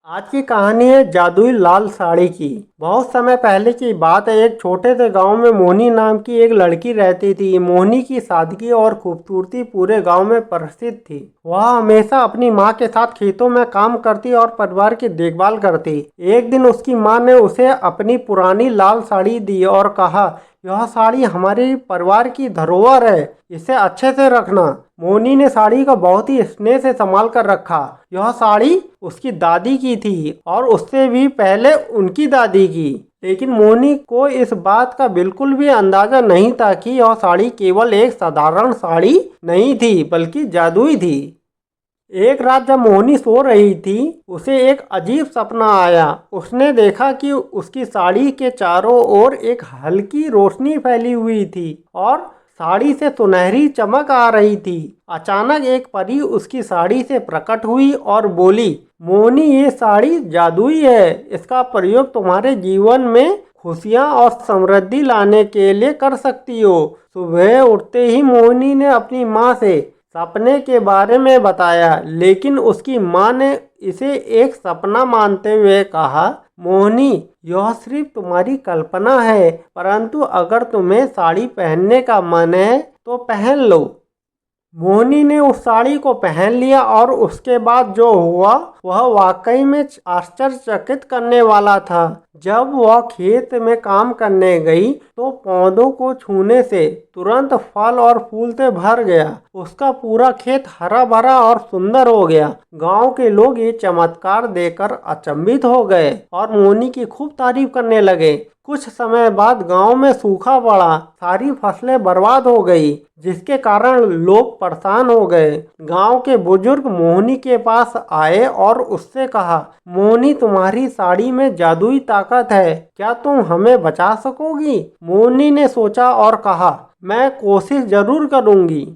आज की कहानी है जादुई लाल साड़ी की। बहुत समय पहले की बात है। एक छोटे से गांव में मोहनी नाम की एक लड़की रहती थी। मोहनी की सादगी और खूबसूरती पूरे गांव में प्रसिद्ध थी। वह हमेशा अपनी मां के साथ खेतों में काम करती और परिवार की देखभाल करती। एक दिन उसकी मां ने उसे अपनी पुरानी लाल साड़ी दी और कहा, यह साड़ी हमारे परिवार की धरोहर है, इसे अच्छे से रखना। मोनी ने साड़ी को बहुत ही स्नेह से संभाल कर रखा। यह साड़ी उसकी दादी की थी और उससे भी पहले उनकी दादी की। लेकिन मोनी को इस बात का बिल्कुल भी अंदाजा नहीं था कि यह साड़ी केवल एक साधारण साड़ी नहीं थी बल्कि जादुई थी। एक रात जब मोहनी सो रही थी, उसे एक अजीब सपना आया। उसने देखा कि उसकी साड़ी के चारों ओर एक हल्की रोशनी फैली हुई थी और साड़ी से सुनहरी चमक आ रही थी। अचानक एक परी उसकी साड़ी से प्रकट हुई और बोली, मोहनी, ये साड़ी जादुई है। इसका प्रयोग तुम्हारे जीवन में खुशियाँ और समृद्धि लाने के लिए कर सकती हो। सुबह उठते ही मोहनी ने अपनी माँ से सपने के बारे में बताया, लेकिन उसकी माँ ने इसे एक सपना मानते हुए कहा, मोहनी, यह सिर्फ तुम्हारी कल्पना है, परंतु अगर तुम्हें साड़ी पहनने का मन है तो पहन लो। मोहनी ने उस साड़ी को पहन लिया और उसके बाद जो हुआ वह वाकई में आश्चर्यचकित करने वाला था। जब वह खेत में काम करने गई तो पौधों को छूने से तुरंत फल और फूल से भर गया। उसका पूरा खेत हरा भरा और सुंदर हो गया। गांव के लोग ये चमत्कार देखकर अचंभित हो गए और मोहनी की खूब तारीफ करने लगे। कुछ समय बाद गांव में सूखा पड़ा, सारी फसलें बर्बाद हो गई, जिसके कारण लोग परेशान हो गए। गांव के बुजुर्ग मोहनी के पास आए और उससे कहा, मोहनी, तुम्हारी साड़ी में जादुई ताकत है, क्या तुम हमें बचा सकोगी? मोहनी ने सोचा और कहा, मैं कोशिश जरूर करूंगी।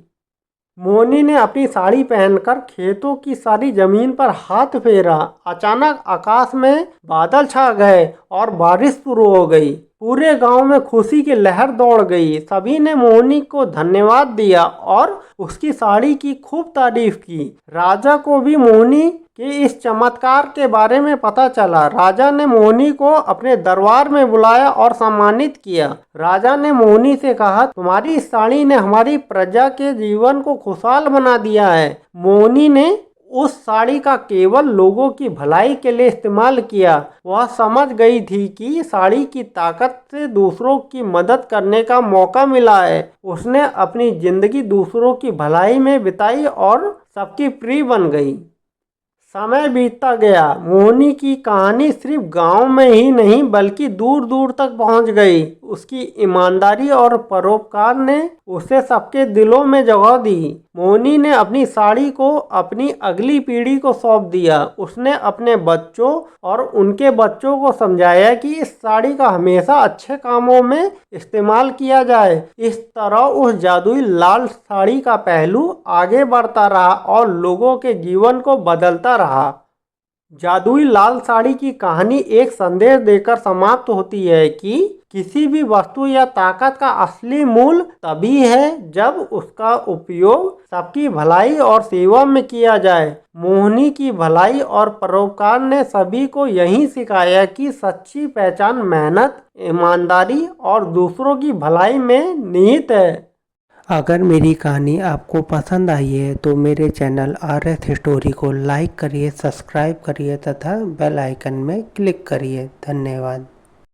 मोहनी ने अपनी साड़ी पहनकर खेतों की सारी जमीन पर हाथ फेरा। अचानक आकाश में बादल छा गए और बारिश शुरू हो गई। पूरे गांव में खुशी की लहर दौड़ गई। सभी ने मोहनी को धन्यवाद दिया और उसकी साड़ी की खूब तारीफ की। राजा को भी मोहनी के इस चमत्कार के बारे में पता चला। राजा ने मोहनी को अपने दरबार में बुलाया और सम्मानित किया। राजा ने मोहनी से कहा, तुम्हारी इस साड़ी ने हमारी प्रजा के जीवन को खुशहाल बना दिया है। मोहनी ने उस साड़ी का केवल लोगों की भलाई के लिए इस्तेमाल किया। वह समझ गई थी कि साड़ी की ताकत से दूसरों की मदद करने का मौका मिला है। उसने अपनी जिंदगी दूसरों की भलाई में बिताई और सबकी प्रिय बन गई। समय बीतता गया। मोहनी की कहानी सिर्फ गांव में ही नहीं बल्कि दूर दूर तक पहुंच गई। उसकी ईमानदारी और परोपकार ने उसे सबके दिलों में जगह दी। मोहनी ने अपनी साड़ी को अपनी अगली पीढ़ी को सौंप दिया। उसने अपने बच्चों और उनके बच्चों को समझाया कि इस साड़ी का हमेशा अच्छे कामों में इस्तेमाल किया जाए। इस तरह उस जादुई लाल साड़ी का पहलू आगे बढ़ता रहा और लोगों के जीवन को बदलता रहा। जादुई लाल साड़ी की कहानी एक संदेश देकर समाप्त होती है कि किसी भी वस्तु या ताकत का असली मूल्य तभी है जब उसका उपयोग सबकी भलाई और सेवा में किया जाए। मोहनी की भलाई और परोपकार ने सभी को यही सिखाया कि सच्ची पहचान मेहनत, ईमानदारी और दूसरों की भलाई में निहित है। अगर मेरी कहानी आपको पसंद आई है तो मेरे चैनल RS स्टोरी को लाइक करिए, सब्सक्राइब करिए तथा बेल आइकन में क्लिक करिए। धन्यवाद।